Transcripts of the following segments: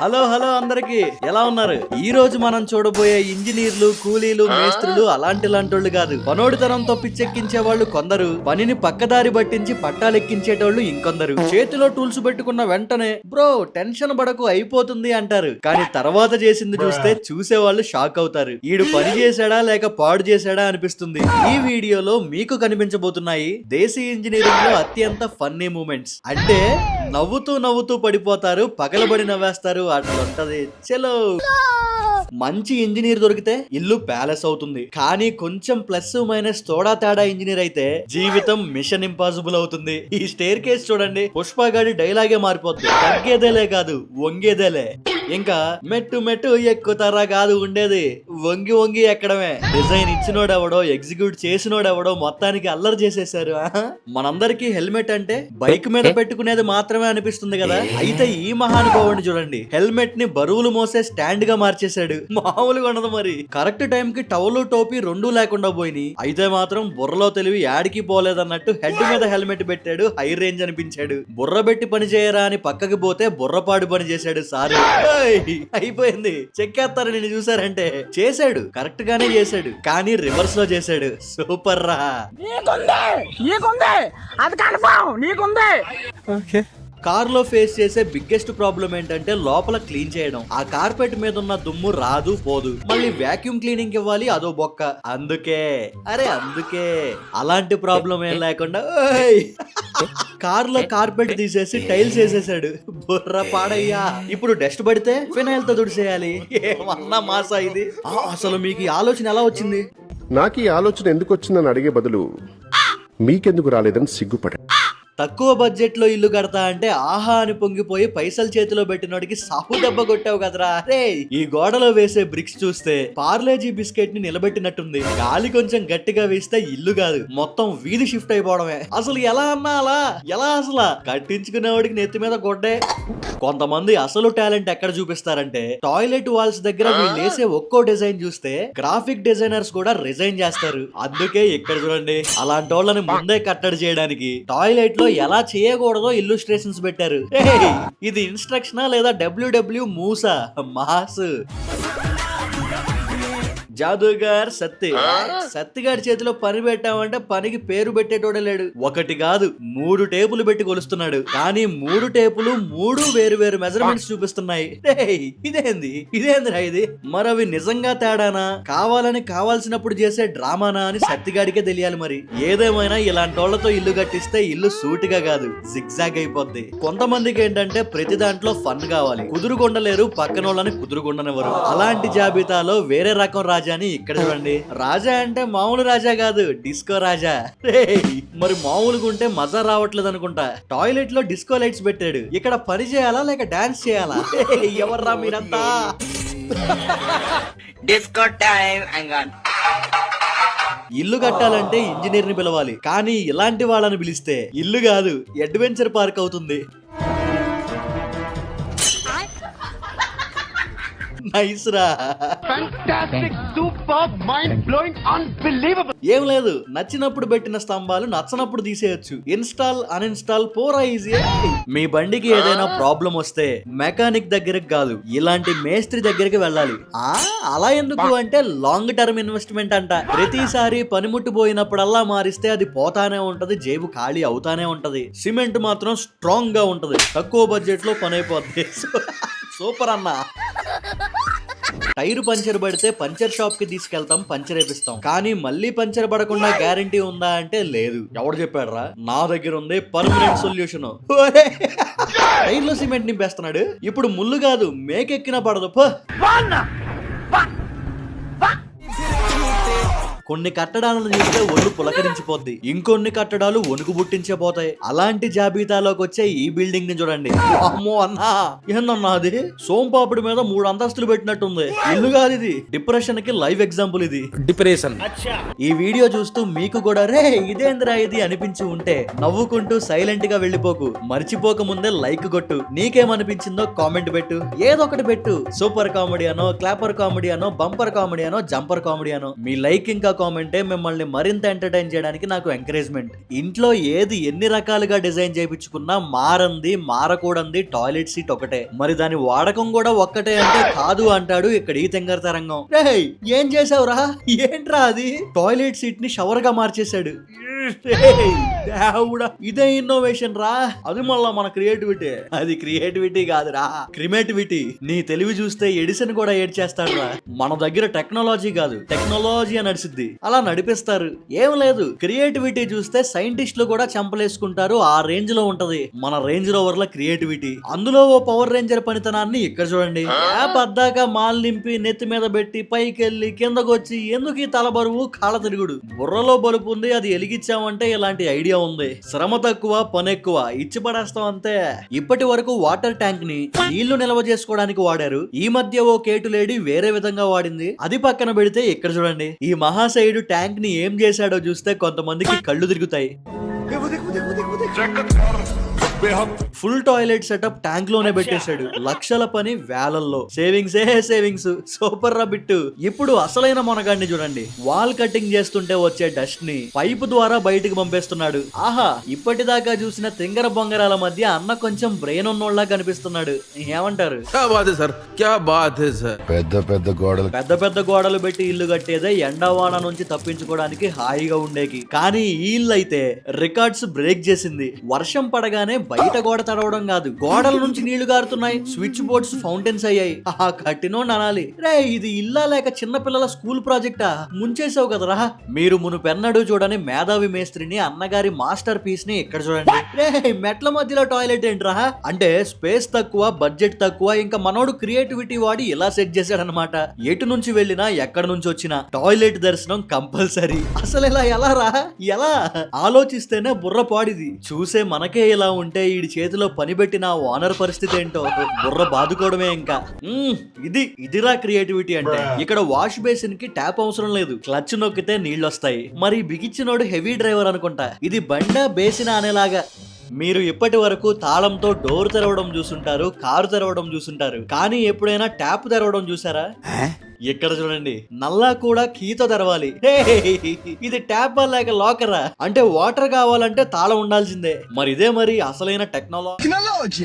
Hello hello అందరికి ఎలా ఉన్నారు? ఈ రోజు మనం చూడబోయే ఇంజనీర్లు, కూలీలు, మేస్త్రులు అలాంటి కాదు. పనోడితనంతో పిచ్చెక్కించే వాళ్ళు కొందరు, పనిని పక్కదారి పట్టించి పట్టాలెక్కించేటోళ్ళు ఇంకొందరు. చేతిలో టూల్స్ పెట్టుకున్న వెంటనే బ్రో టెన్షన్ పడకు అయిపోతుంది అంటారు. కానీ తర్వాత చేసింది చూస్తే చూసేవాళ్ళు షాక్ అవుతారు. ఈడు పని చేశాడా లేక పాడు చేశాడా అనిపిస్తుంది. ఈ వీడియోలో మీకు కనిపించబోతున్నాయి దేశీ ఇంజనీరింగ్ లో అత్యంత ఫన్నీ మూమెంట్స్. అంటే నవ్వుతూ నవ్వుతూ పడిపోతారు, పగలబడి నవ్వేస్తారు, అట్లుంటది. చలో. మంచి ఇంజనీర్ దొరికితే ఇల్లు ప్యాలెస్ అవుతుంది. కానీ కొంచెం ప్లస్ మైనస్ తోడా తేడా ఇంజనీర్ అయితే జీవితం మిషన్ ఇంపాసిబుల్ అవుతుంది. ఈ స్టేర్ కేస్ చూడండి, పుష్పగాడి డైలాగే మారిపోతుంది. తగ్గేదేలే కాదు వంగేదేలే. ఇంకా మెట్టు మెట్టు ఎక్కుతారా కాదు ఉండేది, వంగి వంగి ఎక్కడమే. డిజైన్ ఇచ్చినోడెవడో, ఎగ్జిక్యూట్ చేసినోడెవడో మొత్తానికి అల్లరి చేసేసారు. మనందరికి హెల్మెట్ అంటే బైక్ మీద పెట్టుకునేది మాత్రమే అనిపిస్తుంది కదా. అయితే ఈ మహానుభావుని చూడండి, హెల్మెట్ ని బరువులు మోసే స్టాండ్ గా మార్చేశాడు. మామూలుగా ఉండదు మరి. కరెక్ట్ టైం కి టవలు టోపీ రెండూ లేకుండా పోయినాయి. అయితే మాత్రం బుర్రలో తెలివి యాడికి పోలేదన్నట్టు హెడ్ మీద హెల్మెట్ పెట్టాడు. హై రేంజ్ అనిపించాడు. బుర్ర పెట్టి పని చేయరా అని పక్కకి పోతే బుర్రపాడు పని చేశాడు సార్. అయిపోయింది. చెక్కేస్తారు నేను చూసారంటే. చేశాడు, కరెక్ట్ గానే చేశాడు, కానీ రివర్స్ లో చేశాడు. సూపర్ రా. కార్ లో ఫేస్ చేసే బిగ్గెస్ట్ ప్రాబ్లం ఏంటంటే లోపల క్లీన్ చేయడం. ఆ కార్పెట్ మీద ఉన్న దుమ్ము రాదు పోదు, మళ్ళీ వాక్యూమ్ క్లీనింగ్ ఇవ్వాలి, అదో బొక్క. అందుకే అలాంటి ప్రాబ్లం ఏం లేకుండా కార్ లో కార్పెట్ తీసేసి టైల్స్ వేసేసాడు. బుర్ర పాడయ్యా. ఇప్పుడు డస్ట్ పడితే ఫినాయిల్ తో తుడిసేయాలి. ఏమన్నా మాసా ఇది. అసలు మీకు ఈ ఆలోచన ఎలా వచ్చింది? నాకు ఈ ఆలోచన ఎందుకు వచ్చిందని అడిగే బదులు మీకెందుకు రాలేదని సిగ్గుపడ. తక్కువ బడ్జెట్ లో ఇల్లు కడతా అంటే ఆహా అని పొంగిపోయి పైసలు చేతిలో పెట్టినోడికి సాహు దెబ్బ కొట్టావు కదరా. రే, ఈ గోడలో వేసే బ్రిక్స్ చూస్తే పార్లేజీ బిస్కెట్ ని నిలబెట్టినట్టుంది. గాలి కొంచెం గట్టిగా వేస్తే ఇల్లు కాదు మొత్తం వీధి షిఫ్ట్ అయిపోవడమే. అసలు ఎలా అన్నా అలా ఎలా? అసలు కట్టించుకునేవాడికి నెత్తి మీద గొడ్డే. కొంతమంది అసలు టాలెంట్ ఎక్కడ చూపిస్తారంటే టాయిలెట్ వాల్స్ దగ్గర వీళ్ళు వేసే ఒక్కో డిజైన్ చూస్తే గ్రాఫిక్ డిజైనర్స్ కూడా రిజైన్ చేస్తారు. అందుకే ఇక్కడ చూడండి, అలాంటి వాళ్ళని ముందే కట్టడి చేయడానికి టాయిలెట్ లో ఎలా చేయకూడదో ఇల్లుస్ట్రేషన్స్ పెట్టారు. ఇది ఇన్స్ట్రక్షనా లేదా డబ్ల్యూడబ్ల్యూ మూసా మాస్? జాదూగార్ సత్తిగారి చేతిలో పని పెట్టామంటే పనికి పేరు పెట్టేటోడే లేడు. ఒకటి కాదు 3 టేపులు పెట్టి కొలుస్తున్నాడు. కానీ 3 టేపులు 3 వేరు వేరు మెజర్మెంట్స్ చూపిస్తున్నాయి. ఇదేందిరా ఇది? మరవి నిజంగా తేడానా, కావాల్సినప్పుడు చేసే డ్రామానా అని సత్తిగాడికే తెలియాలి. మరి ఏదేమైనా ఇలాంటి వాళ్ళతో ఇల్లు కట్టిస్తే ఇల్లు సూటిగా కాదు జిగ్జాగ్ అయిపోద్ది. కొంతమందికి ఏంటంటే ప్రతి దాంట్లో ఫన్ కావాలి, కుదురుగొండలేరు, పక్కనోళ్ళని కుదురుగొండనివ్వరు. అలాంటి జాబితాలో వేరే రకం రాజా అని ఇక్కడ చూడండి. రాజా అంటే మామూలు రాజా కాదు, డిస్కో రాజా. మరి మామూలుగా ఉంటే మజా రావట్లేదు అనుకుంటా. టాయిలెట్ లో డిస్కో లైట్స్ పెట్టాడు. ఇక్కడ పని చేయాలా లేక డాన్స్ చేయాలా? ఎవర్రా మీరంతా? Disco time. ఇల్లు కట్టాలంటే ఇంజనీర్ ని పిలవాలి, కానీ ఇలాంటి వాళ్ళని పిలిస్తే ఇల్లు కాదు అడ్వెంచర్ పార్క్ అవుతుంది. నైస్ రా. ఏం లేదు, నచ్చినప్పుడు పెట్టిన స్తంభాలు నచ్చనప్పుడు తీసేయచ్చు. ఇన్స్టాల్ అన్ఇన్స్టాల్ పోరా ఈజీ. మీ బండికి ఏదైనా ప్రాబ్లం వస్తే మెకానిక్ దగ్గరికి కాదు, ఇలాంటి మేస్త్రి దగ్గరికి వెళ్ళాలి. అలా ఎందుకు అంటే లాంగ్ టర్మ్ ఇన్వెస్ట్మెంట్ అంట. ప్రతిసారి పనిముట్టు పోయినప్పుడల్లా మారిస్తే అది పోతానే ఉంటది, జేబు ఖాళీ అవుతానే ఉంటది. సిమెంట్ మాత్రం స్ట్రాంగ్ గా ఉంటది, తక్కువ బడ్జెట్ లో పని అయిపోద్ది. సూపర్ అన్నా. టైర్ పంచర్ పడితే పంచర్ షాప్ కి తీసుకెళ్తాం, పంచర్ వేపిస్తాం. కానీ మళ్ళీ పంచర్ పడకుండా గ్యారంటీ ఉందా అంటే లేదు. ఎవడు చెప్పాడురా? నా దగ్గర ఉంది పర్మనెంట్ సొల్యూషన్. టైర్ లో సిమెంట్ నింపేస్తున్నాడు. ఇప్పుడు ముళ్ళు కాదు మేకెక్కినా పడదు. కొన్ని కట్టడాలను చూస్తే ఒళ్ళు పులకరించిపోద్ది, ఇంకొన్ని కట్టడాలు వణుకు పుట్టించే పోతాయి. అలాంటి జాబితాలోకి వచ్చే ఈ బిల్డింగ్ ని చూడండి. అమ్మో అన్నా, ఏందన్నా అది? సోంపాపుడి మీద 3 అంతస్తులు పెట్టినట్టుంది. ఇల్లు కాదు ఇది, డిప్రెషన్ కి లైవ్ ఎగ్జాంపుల్ ఇది. డిప్రెషన్. ఈ వీడియో చూస్తూ మీకు కూడా రే ఇదేంద్రా ఇది అనిపించి ఉంటే నవ్వుకుంటూ సైలెంట్ గా వెళ్ళిపోకు. మర్చిపోక ముందే లైక్ కొట్టు. నీకేమనిపించిందో కామెంట్ పెట్టు, ఏదో ఒకటి పెట్టు. సూపర్ కామెడీ అనో, క్లాపర్ కామెడీ అనో, బంపర్ కామెడీ అనో, జంపర్ కామెడీ అనో. మీ లైక్ ఇంకా కామెంటే మిమ్మల్ని మరింత ఎంటర్టైన్ చేయడానికి నాకు ఎంకరేజ్మెంట్. ఇంట్లో ఏది ఎన్ని రకాలుగా డిజైన్ చేయించుకున్నా మారంది మారకూడంది టాయిలెట్ సీట్ ఒకటే. మరి దాని వాడకం కూడా ఒక్కటే అంటే కాదు అంటాడు ఇక్కడ ఈ తెంగర తరంగం. రేయ్ ఏం చేసావురా? ఏంట్రా అది? టాయిలెట్ సీట్ ని షవర్ గా మార్చేశాడు. ఇదే ఇన్నోవేషన్ రా. అది మళ్ళా మన క్రియేటివిటీ. అది క్రియేటివిటీ కాదురా, క్రిమేటివిటీ. నీ తెలివి చూస్తే ఎడిసన్ కూడా ఏడ్ చేస్తాడు రా. మన దగ్గర టెక్నాలజీ కాదు, టెక్నాలజీ నడిసిద్ది. అలా నడిపిస్తారు. ఏం లేదు, క్రియేటివిటీ చూస్తే సైంటిస్టులు కూడా చంపలేసుకుంటారు. ఆ రేంజ్ లో ఉంటది మన రేంజ్ రోవర్ల క్రియేటివిటీ. అందులో ఓ పవర్ రేంజర్ పనితనాన్ని ఇక్కడ చూడండి. యాప్ అద్దాక మాల్ నింపి నెత్తి మీద పెట్టి పైకి వెళ్ళి కిందకు వచ్చి ఎందుకు ఈ తల బరువు కాళ్ళ తిరుగుడు. బుర్రలో బలుపు ఉంది, అది ఎలిగించామంటే ఇలాంటి ఐడియా ఉంది. శ్రమ తక్కువ పని ఎక్కువ, ఇచ్చి పడేస్తాం అంతే. ఇప్పటి వరకు వాటర్ ట్యాంక్ ని నీళ్లు నిల్వ చేసుకోవడానికి వాడారు. ఈ మధ్య ఓ కేటు లేడీ వేరే విధంగా వాడింది. అది పక్కన పెడితే ఇక్కడ చూడండి, ఈ మహాశయుడు ట్యాంక్ ని ఏం చేశాడో చూస్తే కొంతమందికి కళ్ళు తిరుగుతాయి. ఫుల్ టాయిలెట్ సెటప్ ట్యాంక్ లోనే పెట్టేశాడు. లక్షల పని వేలల్లో. సేవింగ్స్. సూపర్ రా బిట్టు. ఇప్పుడు అసలైన మొనగాడిని చూడండి. వాల్ కటింగ్ చేస్తుంటే వచ్చే డస్ట్ ని పైపు ద్వారా బయటికి పంపేస్తున్నాడు. ఆహా, ఇప్పటిదాకా చూసిన తింగర బొంగరాల మధ్య అన్న కొంచెం బ్రెయిన్ ఉన్నోళ్ళ కనిపిస్తున్నాడు. ఏమంటారు? పెద్ద గోడలు పెట్టి ఇల్లు కట్టేదే ఎండావాన నుంచి తప్పించుకోవడానికి హాయిగా ఉండేకి. కానీ ఈ ఇల్లు అయితే రికార్డ్స్ బ్రేక్ చేసింది. వర్షం పడగానే బయట గోడ తడవడం కాదు, గోడల నుంచి నీళ్లు గారుతున్నాయి. స్విచ్ బోర్డ్స్ ఫౌంటైన్స్ అయ్యాయి. కట్టినోండి అనాలి. రే ఇది ఇల్లా లేక చిన్నపిల్లల స్కూల్ ప్రాజెక్టా? ముంచేసావు కదరా. మీరు మునుపెన్నడూ చూడని మేధావి మేస్త్రిని, అన్నగారి మాస్టర్ పీస్ ని ఇక్కడ చూడండి. రే మెట్ల మధ్యలో టాయిలెట్ ఏంట్రా? అంటే స్పేస్ తక్కువ, బడ్జెట్ తక్కువ, ఇంకా మనోడు క్రియేటివిటీ వాడి ఇలా సెట్ చేశాడనమాట. ఎటు నుంచి వెళ్ళినా ఎక్కడ నుంచి వచ్చినా టాయిలెట్ దర్శనం కంపల్సరీ. అసలు ఇలా ఎలా రా? ఎలా ఆలోచిస్తేనే బుర్ర పాడిది. చూసే మనకే ఇలా ఉంటే ఈడి చేతిలో పని పెట్టిన ఓనర్ పరిస్థితి ఏంటో బుర్ర బాదుకోవడమే. ఇంకా ఇదిరా క్రియేటివిటీ అంటే. ఇక్కడ వాష్ బేసిన్ కి ట్యాప్ అవసరం లేదు, క్లచ్ నొక్కితే నీళ్ళు వస్తాయి. మరి బిగిచ్చినోడు హెవీ డ్రైవర్ అనుకుంటా. ఇది బండా బేసినా అనేలాగా. మీరు ఇప్పటి వరకు తాళంతో డోర్ తెరవడం చూసుంటారు, కారు తెరవడం చూసుంటారు, కానీ ఎప్పుడైనా ట్యాప్ తెరవడం చూసారా? ఇక్కడ చూడండి, నల్లా కూడా కీతో తెరవాలి. ఇది ట్యాప్ లేక లాకరా? అంటే వాటర్ కావాలంటే తాళం ఉండాల్సిందే. మరి ఇదే మరి అసలైన టెక్నాలజీ.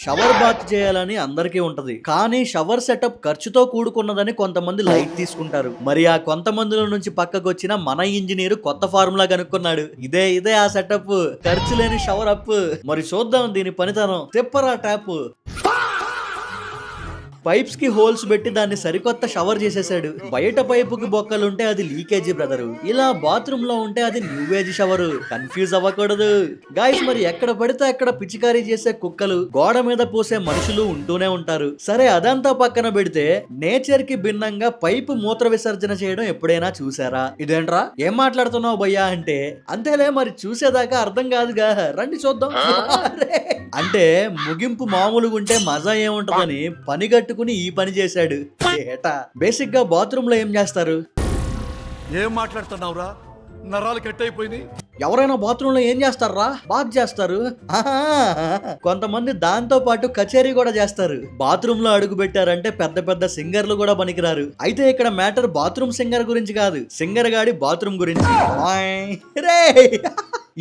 షవర్ బాత్ చేయాలని అందరికీ ఉంటది, కానీ షవర్ సెటప్ ఖర్చుతో కూడుకున్నదని కొంతమంది లైట్ తీసుకుంటారు. మరి ఆ కొంతమందిలో నుంచి పక్కకు వచ్చిన మన ఇంజనీర్ కొత్త ఫార్ములా కనుక్కున్నాడు. ఇదే ఆ సెటప్, ఖర్చు లేని షవర్ అప్. మరి చూద్దాం దీని పనితనం. తిప్పరా ట్యాప్. పైప్స్ కి హోల్స్ పెట్టి దాన్ని సరికొత్త షవర్ చేసేసాడు. బయట పైపుకి బొక్కలుంటే అది లీకేజీ బ్రదరు, ఇలా బాత్రూమ్ లో ఉంటే అది న్యూవేజ్ షవరు. కన్ఫ్యూజ్ అవ్వకూడదు గాయస్. మరి ఎక్కడ పడితే అక్కడ పిచికారీ చేసే కుక్కలు, గోడ మీద పోసే మనుషులు ఉంటూనే ఉంటారు. సరే అదంతా పక్కన పెడితే నేచర్ కి భిన్నంగా పైపు మూత్ర విసర్జన చేయడం ఎప్పుడైనా చూసారా? ఇదేంట్రా ఏం మాట్లాడుతున్నావు భయ్యా అంటే, అంతేలే మరి చూసేదాకా అర్థం కాదుగా, రండి చూద్దాం. అంటే ముగింపు మామూలుగా ఉంటే మజా ఏముంటదని పని కట్టుకుని ఈ పని చేశాడు. బేసిక్ గా బాత్రూమ్ లో ఏం చేస్తారు? ఏం మాట్లాడుతున్నావురా? నరాలు కట్ అయిపోయినాయి. ఎవరైనా బాత్రూమ్ లో ఏం చేస్తారా? బాత్ చేస్తారు. కొంతమంది దాంతో పాటు కచేరీ కూడా చేస్తారు. బాత్రూమ్ లో అడుగు పెట్టారంటే పెద్ద పెద్ద సింగర్లు కూడా పనికిరారు. అయితే ఇక్కడ మ్యాటర్ బాత్రూమ్ సింగర్ గురించి కాదు, సింగర్ గాడి బాత్రూమ్ గురించి.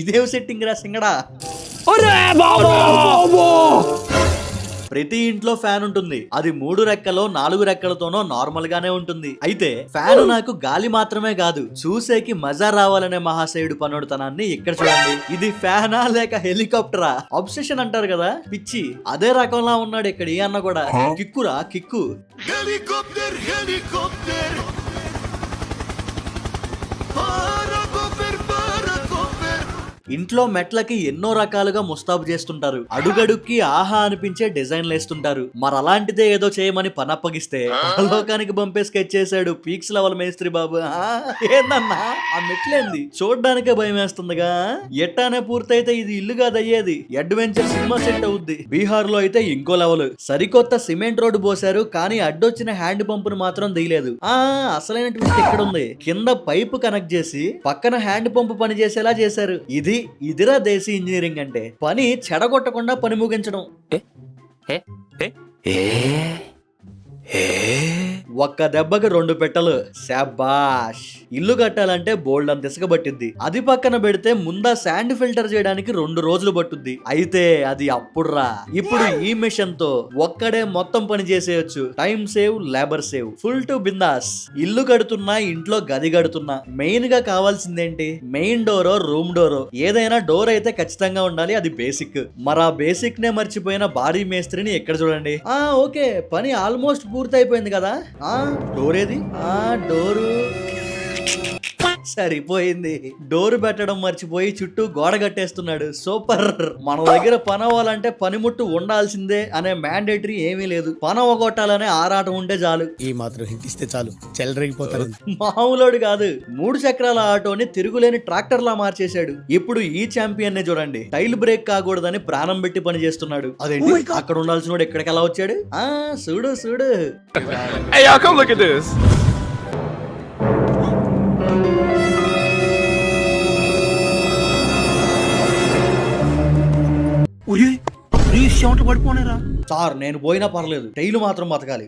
ఇదేం సెట్టింగ్ రా సింగడా. ప్రతి ఇంట్లో ఫ్యాన్ ఉంటుంది. అది 3 రెక్కలో 4 రెక్కలతోనో నార్మల్ గానే ఉంటుంది. అయితే ఫ్యాన్ నాకు గాలి మాత్రమే కాదు, చూసేకి మజా రావాలనే మహాశయుడు పనోడుతనాన్ని ఇక్కడ చూడండి. ఇది ఫ్యానా లేక హెలికాప్టరా? అబ్సెషన్ అంటారు కదా, పిచ్చి. అదే రకంలా ఉన్నాడు ఇక్కడ ఈ అన్న కూడా. కిక్కురా కిక్కు. హెలికాప్టర్ ఇంట్లో మెట్లకి ఎన్నో రకాలుగా ముస్తాబు చేస్తుంటారు. అడుగడుక్కి ఆహా అనిపించే డిజైన్లు వేస్తుంటారు. మరి అలాంటిదే ఏదో చేయమని పనప్పగిస్తే లోకానికి పంపే స్కెచ్ చేశాడు పీక్స్ లెవెల్ మేస్త్రి బాబు. ఏందన్నా ఆ మెట్లేంది? చూడ్డానికే భయం వేస్తుందిగా. ఎట్టానే పూర్తయితే ఇది ఇల్లు కాదయ్యేది, అడ్వెంచర్ సినిమా సెట్ అవుద్ది. బీహార్ లో అయితే ఇంకో లెవెల్. సరికొత్త సిమెంట్ రోడ్డు పోసారు, కానీ అడ్డొచ్చిన హ్యాండ్ పంపును మాత్రం తీయలేదు. అసలైన ట్విస్ట్ ఇక్కడ ఉంది. కింద పైపు కనెక్ట్ చేసి పక్కన హ్యాండ్ పంపు పని చేసేలా చేశారు. ఇదిరా దేశీ ఇంజనీరింగ్ అంటే. పని చెడగొట్టకుండా పని ముగించడం. ఒక్క దెబ్బకి 2 పెట్టెలు. శాబాష్. ఇల్లు కట్టాలంటే బోల్డ్ అంత ఇసుక పట్టిద్ది. అది పక్కన పెడితే ముందా శాండ్ ఫిల్టర్ చేయడానికి 2 రోజులు పట్టుద్ది. అయితే అది అప్పుడురా. ఇప్పుడు ఈ మిషన్ తో ఒక్కడే మొత్తం పని చేసేయచ్చు. Time save, labour save, full to bindaas. ఇల్లు కడుతున్నా, ఇంట్లో గది కడుతున్నా మెయిన్ గా కావాల్సిందేంటి? మెయిన్ డోరో, రూమ్ డోరో, ఏదైనా డోర్ అయితే ఖచ్చితంగా ఉండాలి. అది బేసిక్. మరి ఆ బేసిక్ నే మర్చిపోయిన భారీ మేస్త్రిని ఎక్కడ చూడండి. ఓకే, పని ఆల్మోస్ట్ పూర్తయిపోయింది కదా. డోర్ ఏది? డోరు సరిపోయింది. డోరు పెట్టడం మర్చిపోయి చుట్టూ గోడ కట్టేస్తున్నాడు. సూపర్. మన దగ్గర పని అవ్వాలంటే పనిముట్టు ఉండాల్సిందే అనే మ్యాండేటరీ ఏమీ లేదు. పని అవ్వగొట్టాలనే ఆరాటం ఉంటే చాలు. ఈ మాత్రం హిట్ ఇస్తే చాలు, చెలరేగిపోతారు. మామూలుడు కాదు. 3 చక్రాల ఆటోని తిరుగులేని ట్రాక్టర్ లా మార్చేశాడు. ఇప్పుడు ఈ ఛాంపియన్ ని చూడండి. టైల్ బ్రేక్ కాకూడదని ప్రాణం పెట్టి పని చేస్తున్నాడు. అదేంటి, అక్కడ ఉండాల్సిన వాడు ఎక్కడికి ఎలా వచ్చాడు? చూడు చూడు. Hey, y'all, come look at this. పడిపోనేరా సార్, నేను పోయినా పర్లేదు, టైలు మాత్రం బతకాలి.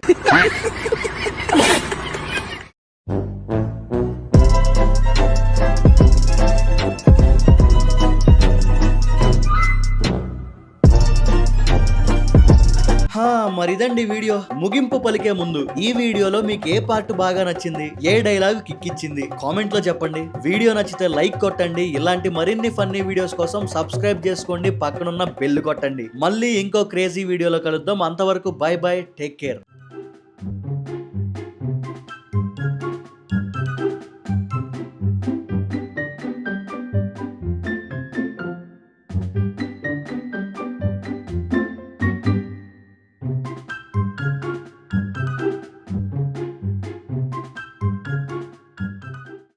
మరిదండి వీడియో. ముగింపు పలికే ముందు ఈ వీడియోలో మీకు ఏ పార్ట్ బాగా నచ్చింది, ఏ డైలాగ్ కిక్కిచ్చింది కామెంట్ లో చెప్పండి. వీడియో నచ్చితే లైక్ కొట్టండి. ఇలాంటి మరిన్ని ఫన్నీ వీడియోస్ కోసం సబ్స్క్రైబ్ చేసుకోండి. పక్కనున్న బెల్ కొట్టండి. మళ్ళీ ఇంకో క్రేజీ వీడియోలో కలుద్దాం. అంతవరకు బై బై, టేక్ కేర్.